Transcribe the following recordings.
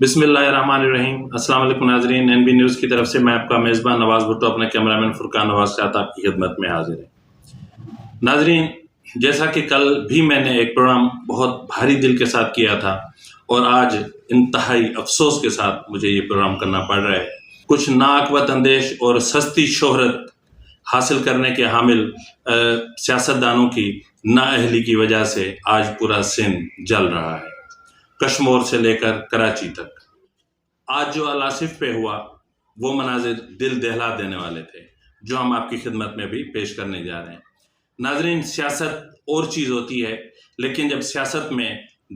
بسم اللہ الرحمن الرحیم۔ السلام علیکم ناظرین، NB نیوز کی طرف سے میں آپ کا میزبان نواز بھٹو اپنے کیمرامین فرقان نواز کے ساتھ آپ کی خدمت میں حاضر ہے۔ ناظرین، جیسا کہ کل بھی میں نے ایک پروگرام بہت بھاری دل کے ساتھ کیا تھا اور آج انتہائی افسوس کے ساتھ مجھے یہ پروگرام کرنا پڑ رہا ہے۔ کچھ نااقبت اندیش اور سستی شہرت حاصل کرنے کے حامل سیاستدانوں کی نااہلی کی وجہ سے آج پورا سندھ جل رہا ہے، کشمور سے لے کر کراچی تک۔ آج جو الآصف پہ ہوا وہ مناظر دل دہلا دینے والے تھے، جو ہم آپ کی خدمت میں بھی پیش کرنے جا رہے ہیں۔ ناظرین، سیاست اور چیز ہوتی ہے، لیکن جب سیاست میں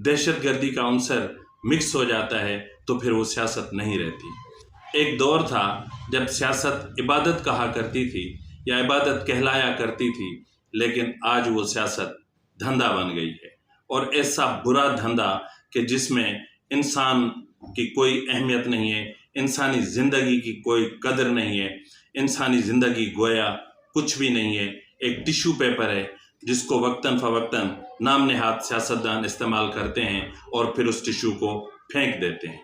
دہشت گردی کا عنصر مکس ہو جاتا ہے تو پھر وہ سیاست نہیں رہتی۔ ایک دور تھا جب سیاست عبادت کہا کرتی تھی یا عبادت کہلایا کرتی تھی، لیکن آج وہ سیاست دھندا بن گئی ہے، اور ایسا برا دھندا کہ جس میں انسان کی کوئی اہمیت نہیں ہے، انسانی زندگی کی کوئی قدر نہیں ہے، انسانی زندگی گویا کچھ بھی نہیں ہے، ایک ٹیشو پیپر ہے جس کو وقتاً فوقتاً نام نہاد سیاستدان استعمال کرتے ہیں اور پھر اس ٹیشو کو پھینک دیتے ہیں۔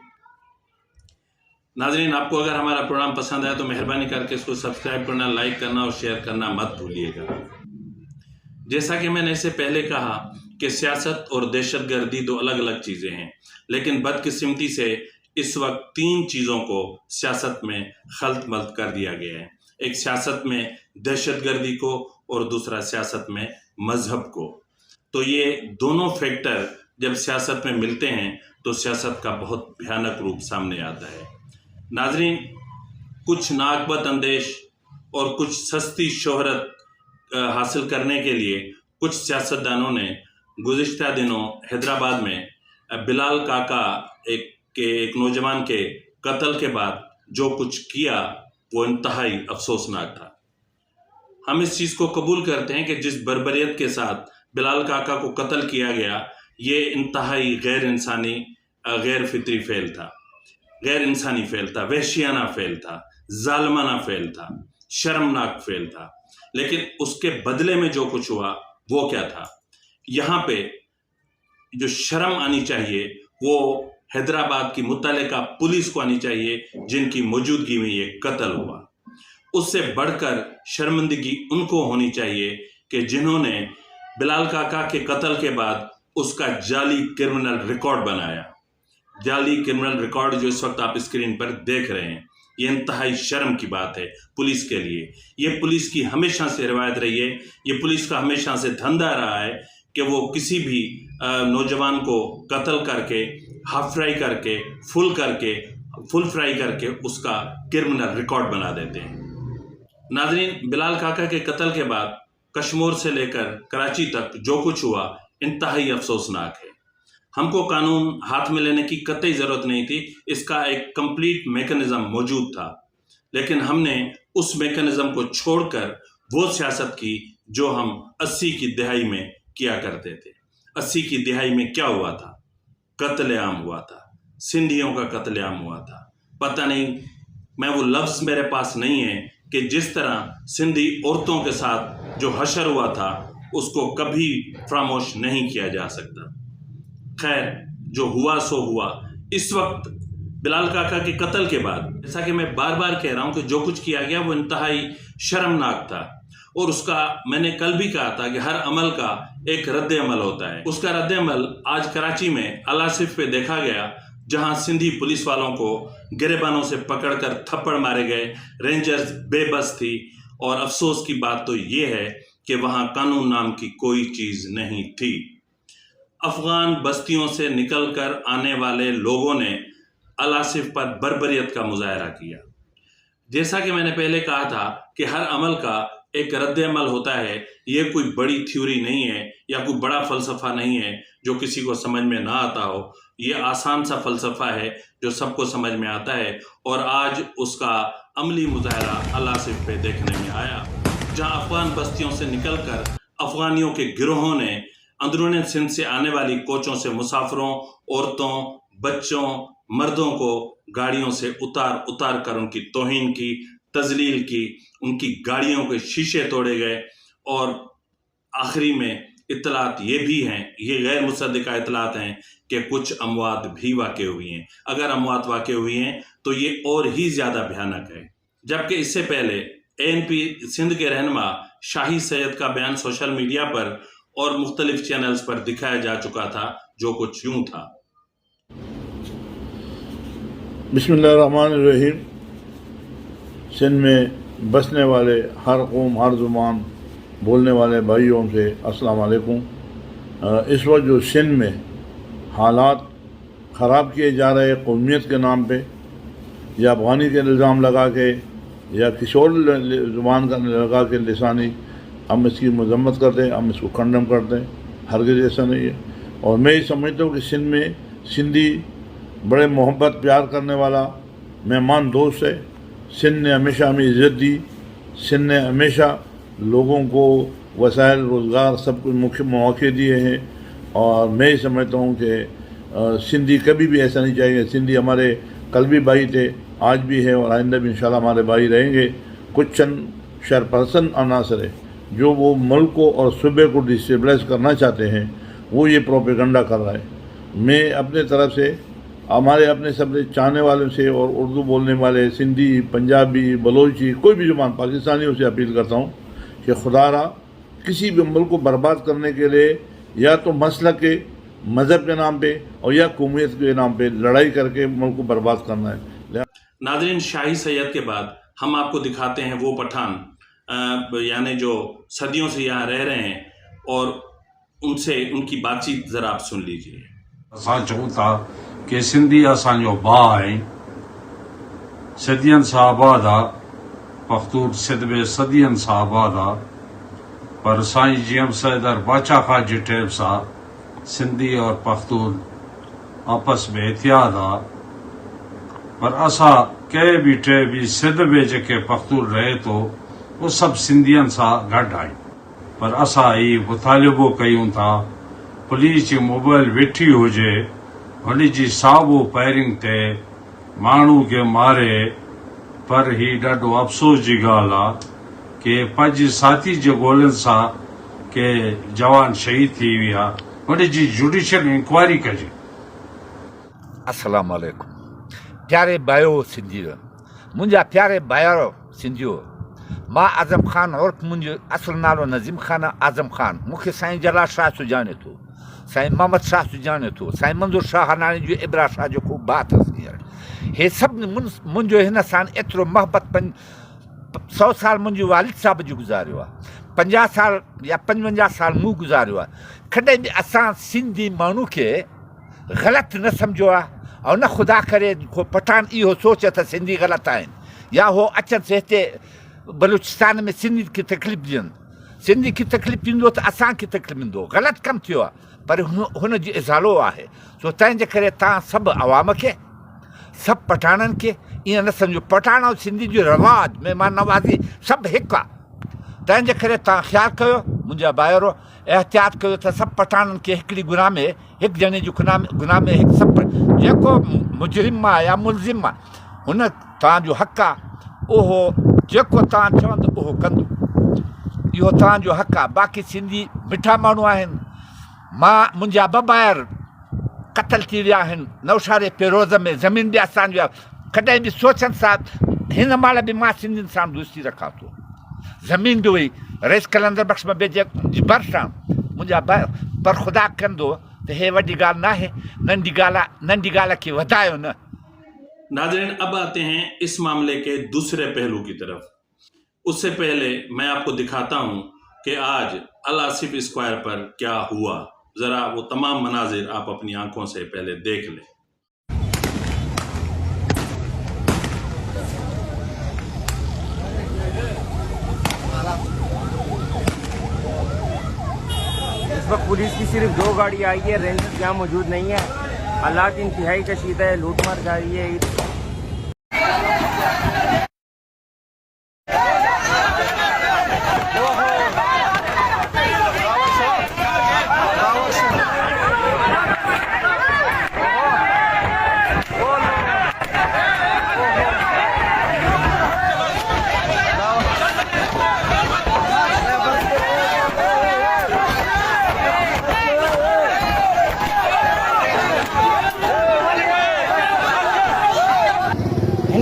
ناظرین، آپ کو اگر ہمارا پروگرام پسند آئے تو مہربانی کر کے اس کو سبسکرائب کرنا، لائک کرنا اور شیئر کرنا مت بھولیے گا۔ جیسا کہ میں نے اس سے پہلے کہا کہ سیاست اور دہشت گردی دو الگ الگ چیزیں ہیں، لیکن بدقسمتی سے اس وقت تین چیزوں کو سیاست میں خلط ملط کر دیا گیا ہے۔ ایک سیاست میں دہشت گردی کو اور دوسرا سیاست میں مذہب کو۔ تو یہ دونوں فیکٹر جب سیاست میں ملتے ہیں تو سیاست کا بہت بھیانک روپ سامنے آتا ہے۔ ناظرین، کچھ نااقبت اندیش اور کچھ سستی شہرت حاصل کرنے کے لیے کچھ سیاستدانوں نے گزشتہ دنوں حیدرآباد میں بلال کاکا ایک نوجوان کے قتل کے بعد جو کچھ کیا وہ انتہائی افسوسناک تھا۔ ہم اس چیز کو قبول کرتے ہیں کہ جس بربریت کے ساتھ بلال کاکا کو قتل کیا گیا یہ انتہائی غیر انسانی، غیر فطری فعل تھا، غیر انسانی فعل تھا، وحشیانہ فعل تھا، ظالمانہ فعل تھا، شرمناک فعل تھا۔ لیکن اس کے بدلے میں جو کچھ ہوا وہ کیا تھا؟ یہاں پہ جو شرم آنی چاہیے وہ حیدرآباد کی متعلقہ پولیس کو آنی چاہیے جن کی موجودگی میں یہ قتل ہوا۔ اس سے بڑھ کر شرمندگی ان کو ہونی چاہیے کہ جنہوں نے بلال کاکا کے قتل کے بعد اس کا جعلی کرمنل ریکارڈ بنایا۔ جعلی کرمنل ریکارڈ جو اس وقت آپ اسکرین پر دیکھ رہے ہیں، یہ انتہائی شرم کی بات ہے پولیس کے لیے۔ یہ پولیس کی ہمیشہ سے روایت رہی ہے، یہ پولیس کا ہمیشہ سے دھندا رہا ہے کہ وہ کسی بھی نوجوان کو قتل کر کے، ہاف فرائی کر کے، فل فرائی کر کے اس کا کرمنل ریکارڈ بنا دیتے ہیں۔ ناظرین، بلال کاکا کے قتل کے بعد کشمور سے لے کر کراچی تک جو کچھ ہوا انتہائی افسوسناک ہے۔ ہم کو قانون ہاتھ میں لینے کی قطعی ضرورت نہیں تھی، اس کا ایک کمپلیٹ میکانزم موجود تھا، لیکن ہم نے اس میکانزم کو چھوڑ کر وہ سیاست کی جو ہم 80 کی دہائی میں کیا کرتے تھے۔ 80 کی دہائی میں کیا ہوا تھا؟ قتل عام ہوا تھا، سندھیوں کا قتل عام ہوا تھا۔ پتہ نہیں، میں وہ لفظ میرے پاس نہیں ہے کہ جس طرح سندھی عورتوں کے ساتھ جو حشر ہوا تھا اس کو کبھی فراموش نہیں کیا جا سکتا۔ خیر، جو ہوا سو ہوا۔ اس وقت بلال کاکا کے قتل کے بعد جیسا کہ میں بار بار کہہ رہا ہوں کہ جو کچھ کیا گیا وہ انتہائی شرمناک تھا، اور اس کا میں نے کل بھی کہا تھا کہ ہر عمل کا ایک رد عمل ہوتا ہے۔ اس کا رد عمل آج کراچی میں الآصف پہ دیکھا گیا، جہاں سندھی پولیس والوں کو گریبانوں سے پکڑ کر تھپڑ مارے گئے، رینجرز بے بس تھی، اور افسوس کی بات تو یہ ہے کہ وہاں قانون نام کی کوئی چیز نہیں تھی۔ افغان بستیوں سے نکل کر آنے والے لوگوں نے الآصف پر بربریت کا مظاہرہ کیا۔ جیسا کہ میں نے پہلے کہا تھا کہ ہر عمل کا ایک رد عمل ہوتا ہے، یہ کوئی بڑی تھیوری نہیں ہے یا کوئی بڑا فلسفہ نہیں ہے جو کسی کو سمجھ میں نہ آتا ہو۔ یہ آسان سا فلسفہ ہے جو سب کو سمجھ میں آتا ہے، اور آج اس کا عملی مظاہرہ الآصف پہ دیکھنے میں آیا، جہاں افغان بستیوں سے نکل کر افغانیوں کے گروہوں نے اندرون سندھ سے آنے والی کوچوں سے مسافروں، عورتوں، بچوں، مردوں کو گاڑیوں سے اتار کر ان کی توہین کی، تذلیل کی، ان کی گاڑیوں کے شیشے توڑے گئے، اور آخری میں اطلاعات یہ بھی ہیں، یہ غیر مصدقہ اطلاعات ہیں کہ کچھ اموات بھی واقع ہوئی ہیں۔ اگر اموات واقع ہوئی ہیں تو یہ اور ہی زیادہ بھیانک ہے۔ جبکہ اس سے پہلے ANP سندھ کے رہنما شاہی سید کا بیان سوشل میڈیا پر اور مختلف چینلز پر دکھایا جا چکا تھا، جو کچھ یوں تھا۔ بسم اللہ الرحمن الرحیم۔ سندھ میں بسنے والے ہر قوم، ہر زبان بولنے والے بھائیوں سے السلام علیکم۔ اس وقت جو سندھ میں حالات خراب کیے جا رہے قومیت کے نام پہ، یا افغانی کے الزام لگا کے، یا کسی اور زبان کا لگا کے لسانی، ہم اس کی مذمت کرتے ہیں، ہم اس کو کنڈم کرتے ہیں۔ ہرگز ایسا نہیں ہے۔ اور میں یہ سمجھتا ہوں کہ سندھ میں سندھی بڑے محبت پیار کرنے والا مہمان دوست ہے۔ سندھ نے ہمیشہ ہمیں عزت دی، سندھ نے ہمیشہ لوگوں کو وسائل، روزگار، سب کچھ مواقع دیے ہیں۔ اور میں یہ سمجھتا ہوں کہ سندھی کبھی بھی ایسا نہیں چاہیے۔ سندھی ہمارے کل بھی بھائی تھے، آج بھی ہے، اور آئندہ بھی انشاءاللہ ہمارے بھائی رہیں گے۔ کچھ چند شرپرسن عناصر ہے جو وہ ملک کو اور صوبے کو ڈسٹیبلائز کرنا چاہتے ہیں، وہ یہ پروپیگنڈا کر رہا ہے۔ میں اپنے طرف سے ہمارے اپنے سب چاہنے والوں سے اور اردو بولنے والے سندھی، پنجابی، بلوچی، کوئی بھی زبان پاکستانیوں سے اپیل کرتا ہوں کہ خدا را کسی بھی ملک کو برباد کرنے کے لیے یا تو مسلک کے، مذہب کے نام پہ اور یا قومیت کے نام پہ لڑائی کر کے ملک کو برباد کرنا ہے۔ ناظرین، شاہی سید کے بعد ہم آپ کو دکھاتے ہیں وہ پٹھان، یعنی جو صدیوں سے یہاں رہ رہے ہیں، اور ان سے ان کی بات چیت ذرا آپ سن لیجئے۔ اساں چاہوں تھا کہ سندھی اسان جو بھاء ہے، صدین سا آباد آ، پختون سندھ میں صدین سا آباد آ، پر سائیں GM سیدر باچا خان جی ٹائم سا سندھی اور پختون آپس میں اتحاد آ، پر اسا کے بھی ٹے بھی سندھ میں جے پختون رہے تو وہ سب سندھین سا گڈ آئی۔ پر اسا ہی مطالبو کیوں تھا پولیس جی موبائل ویٹھی ہوجے، ان جی سابو فائرنگ تے مانو کے مارے، پر ہی ڈاڈو افسوس جی گال آ کہ پنج ساتھی جو گولن سا کہ جوان شہید تھی ویا، ان جی جوڈیشل انکوائری کجے۔ السلام علیکم پیارے بھائیو سندھیو، منجا پیارے بھائیو سندھیو، ماں اعظم خان اور منجو اصل نالو نظیم خان اعظم خان، مکھے سائیں جلال شاہ سجانے تو، سائیں محمد شاہ سجانے تو، سائیں منظور شاہ ہنانی جو ابرا شاہ جو کو بات ہے، یہ سب منجو ہن سان اترو محبت 100 سال منجو والد صاحب جو گزارو، 50 سال یا 55 سال مو گزارو، کڈے بھی اساں سندھی مانو کے غلط نہ سمجھو اور نہ خدا کرے کو پٹھان یہ سوچے تھا سندھی غلط آئیں، یا وہ اچن سے ہتے بلوچستان میں سندھی کی تکلیف دین، سندھی کی تکلیف دیندو تو اساں کی تکلیف دیندو، غلط کم تھیو پر ہن جی ازالو ہے۔ سو تنجے کرے تا سب عوام کے، سب پٹھانن کے یہ نہ سمجھو پٹھان اور سندھی جو رواج مہمان نوازی سب ایک آ، تنجے کرے تا خیال کرو منجا بائرو، احتیاط کرو تا سب پٹھانن کے ہکڑی گناہ میں ایک جنے جو گناہ میں ایک سب جیکو مجرم یا ملزم ہن تا جو حق آ اوہو جیکو تا چوند اوہو کندو، یہ تا جو حق آ۔ باقی سندھی میٹھا مانو آہن، ماں منجا ببائر قتل تھی ویا آہن نوشہر پیروز میں، زمین بھی آسان ویا، کڈہیں بھی سوچن سا ہن مال بھی ماں سندھین سان دوستی رکھا تو، زمین بھی ہوئی رئیس کلندر بخش میں بیجے جی برشان منجا پر خدا کندو تو ہے وڈی گال نہ ہے، ننڈی گالا کی ودایو نہ۔ ناظرین، اب آتے ہیں اس معاملے کے دوسرے پہلو کی طرف۔ اس سے پہلے میں آپ کو دکھاتا ہوں کہ آج الآصف اسکوائر پر کیا ہوا، ذرا وہ تمام مناظر آپ اپنی آنکھوں سے پہلے دیکھ لیں۔ اس وقت پولیس کی صرف 2 گاڑی آئی ہے، رینجرز یہاں موجود نہیں ہے، حالات انتہائی کشیدہ ہے، لوٹ مار جاری ہے۔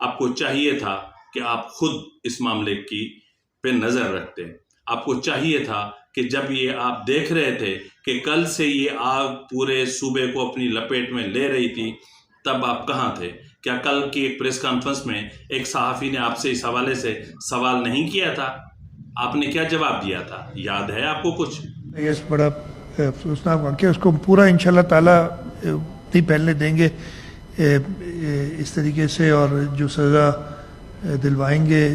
آپ کو چاہیے تھا کہ آپ خود اس معاملے کی پہ نظر رکھتے. آپ کو چاہیے تھا کہ جب یہ آپ دیکھ رہے تھے کہ کل سے یہ آگ پورے صوبے کو اپنی لپیٹ میں لے رہی تھی، تب آپ کہاں تھے؟ کیا کل کی ایک پریس کانفرنس میں ایک صحافی نے آپ سے اس حوالے سے سوال نہیں کیا تھا؟ آپ نے کیا جواب دیا تھا؟ یاد ہے آپ کو کچھ؟ یہ بڑا افسوسناک واقعہ، اس کو پورا انشاءاللہ تعالیٰ نہیں پہلنے دیں گے اس طریقے سے، اور جو سزا دلوائیں گے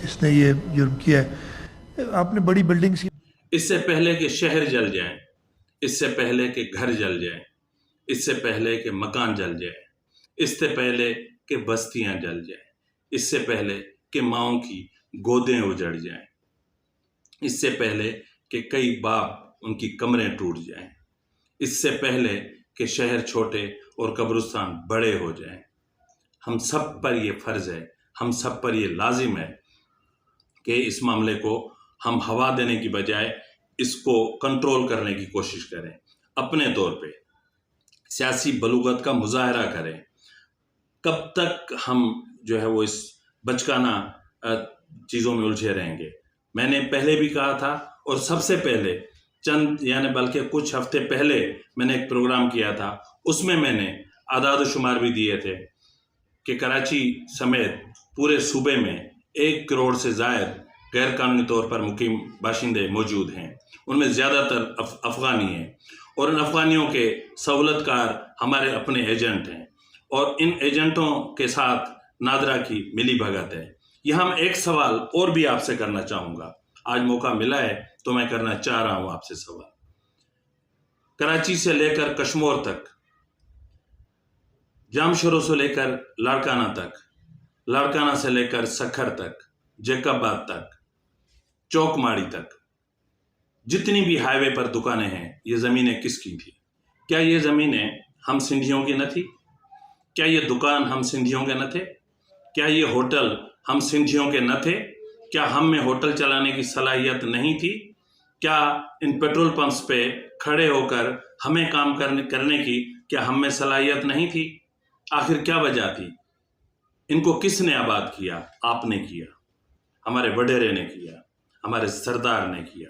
جس نے یہ جرم کیا ہے. آپ نے بڑی بلڈنگز کی، اس سے پہلے کہ شہر جل جائیں، اس سے پہلے کہ گھر جل جائیں، اس سے پہلے کہ مکان جل جائے، اس سے پہلے کہ بستیاں جل جائیں، اس سے پہلے کہ ماؤں کی گودیں اجڑ جائیں، اس سے پہلے کہ کئی باپ ان کی کمریں ٹوٹ جائیں، اس سے پہلے کہ شہر چھوٹے اور قبرستان بڑے ہو جائیں، ہم سب پر یہ فرض ہے، ہم سب پر یہ لازم ہے کہ اس معاملے کو ہم ہوا دینے کی بجائے اس کو کنٹرول کرنے کی کوشش کریں، اپنے طور پہ سیاسی بلوغت کا مظاہرہ کریں. کب تک ہم جو ہے وہ اس بچکانہ چیزوں میں الجھے رہیں گے؟ میں نے پہلے بھی کہا تھا، اور سب سے پہلے بلکہ کچھ ہفتے پہلے میں نے ایک پروگرام کیا تھا، اس میں نے اعداد و شمار بھی دیے تھے کہ کراچی سمیت پورے صوبے میں 1 کروڑ سے زائد غیر قانونی طور پر مقیم باشندے موجود ہیں. ان میں زیادہ تر افغانی ہیں، اور ان افغانیوں کے سہولت کار ہمارے اپنے ایجنٹ ہیں، اور ان ایجنٹوں کے ساتھ نادرا کی ملی بھگت ہے. یہاں میں ایک سوال اور بھی آپ سے کرنا چاہوں گا، آج موقع ملا ہے تو میں کرنا چاہ رہا ہوں آپ سے سوال. کراچی سے لے کر کشمور تک، جام شروع سے لے کر لاڑکانہ تک، لاڑکانہ سے لے کر سکھر تک، جیکب آباد تک، چوک ماڑی تک، جتنی بھی ہائی وے پر دکانیں ہیں، یہ زمینیں کس کی تھی؟ کیا یہ زمینیں ہم سندھیوں کی نہ تھی؟ کیا یہ دکان ہم سندھیوں کے نہ تھے؟ کیا یہ ہوٹل ہم سندھیوں کے نہ تھے؟ کیا ہم میں ہوٹل چلانے کی صلاحیت نہیں تھی؟ کیا ان پیٹرول پمپس پہ کھڑے ہو کر ہمیں کام کرنے کی کیا ہم میں صلاحیت نہیں تھی؟ آخر کیا وجہ تھی؟ ان کو کس نے آباد کیا؟ آپ نے کیا، ہمارے وڈیرے نے کیا، ہمارے سردار نے کیا.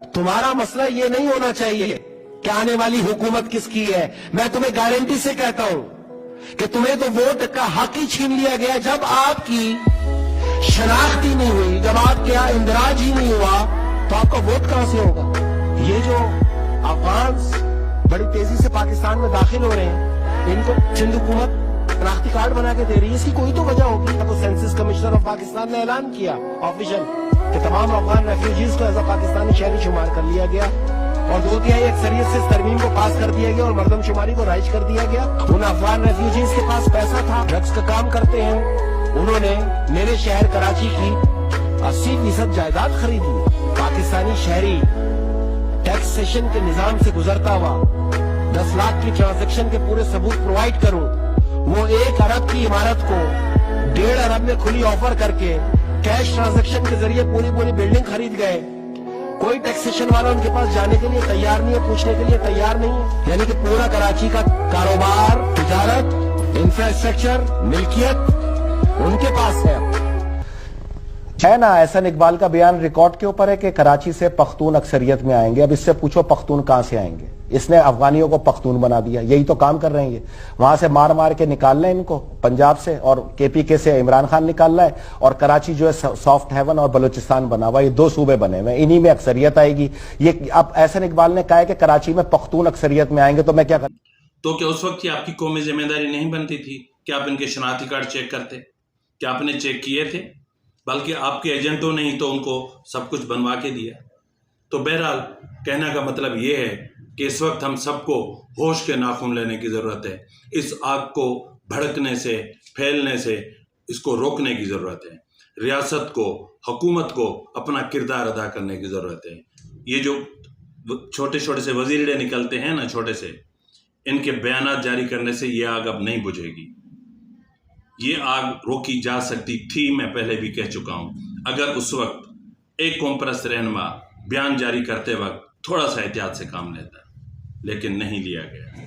تمہارا مسئلہ یہ نہیں ہونا چاہیے کہ آنے والی حکومت کس کی ہے. میں تمہیں گارنٹی سے کہتا ہوں کہ تمہیں تو ووٹ کا حق ہی چھین لیا گیا. جب آپ کی شناخت ہی نہیں ہوئی، جب آپ کا اندراج ہی نہیں ہوا، تو آپ کا ووٹ کہاں سے ہوگا؟ یہ جو افغان بڑی تیزی سے پاکستان میں داخل ہو رہے ہیں، ان کو سندھ حکومت شناختی کارڈ بنا کے دے رہی ہے، اس کی کوئی تو وجہ ہوگی. تو سینسس کمشنر آف پاکستان نے اعلان کیا آفیشل کہ تمام افغان ریفیوجیز کو ایز اے پاکستانی شہری شمار کر لیا گیا، اور 2/3 اکثریت سے اس ترمیم کو پاس کر دیا گیا اور مردم شماری کو رائج کر دیا گیا. ان افغان ریفیوجیز کے پاس پیسہ تھا، ڈرگز کا کام کرتے ہیں، انہوں نے میرے شہر کراچی کی 80% جائیداد خریدی. پاکستانی شہری ٹیکسیشن کے نظام سے گزرتا ہوا 10 لاکھ کی ٹرانزیکشن کے پورے ثبوت پرووائڈ کروں، وہ 1 ارب کی عمارت کو 1.5 ارب میں کھلی آفر کر کے کیش ٹرانزیکشن کے ذریعے پوری بلڈنگ خرید گئے. کوئی ٹیکسیشن والا ان کے پاس جانے کے لیے تیار نہیں ہے، پوچھنے کے لیے تیار نہیں ہے. یعنی کہ پورا کراچی کا کاروبار، تجارت، انفراسٹرکچر، ملکیت ان کے پاس ہے نا. احسن اقبال کا بیان ریکارڈ کے اوپر ہے کہ کراچی سے پختون اکثریت میں آئیں گے. اب اس سے پوچھو پختون کہاں سے آئیں گے؟ اس نے افغانیوں کو پختون بنا دیا. یہی تو کام کر رہے ہیں، وہاں سے مار مار کے نکالنا ہے ان کو، پنجاب سے، اور KPK سے عمران خان نکالنا ہے، اور کراچی جو ہے سافٹ ہیون اور بلوچستان بنا ہوا، یہ 2 صوبے بنے ہوئے، انہی میں اکثریت آئے گی. یہ اب احسن اقبال نے کہا ہے کہ کراچی میں پختون اکثریت میں آئیں گے، تو میں کیا کروں؟ تو کیا اس وقت آپ کی قومی ذمہ داری نہیں بنتی تھی کہ آپ ان کے شناختی کارڈ چیک کرتے؟ کیا آپ نے چیک کیے تھے؟ بلکہ آپ کے ایجنٹوں نے ہی تو ان کو سب کچھ بنوا کے دیا. تو بہرحال کہنے کا مطلب یہ ہے کہ اس وقت ہم سب کو ہوش کے ناخن لینے کی ضرورت ہے. اس آگ کو بھڑکنے سے، پھیلنے سے اس کو روکنے کی ضرورت ہے. ریاست کو، حکومت کو اپنا کردار ادا کرنے کی ضرورت ہے. یہ جو چھوٹے چھوٹے سے وزیرے نکلتے ہیں نا، چھوٹے سے، ان کے بیانات جاری کرنے سے یہ آگ اب نہیں بجھے گی. یہ آگ روکی جا سکتی تھی، میں پہلے بھی کہہ چکا ہوں، اگر اس وقت ایک قوم پرست رہنما بیان جاری کرتے وقت تھوڑا سا احتیاط سے کام لیتا، لیکن نہیں لیا گیا.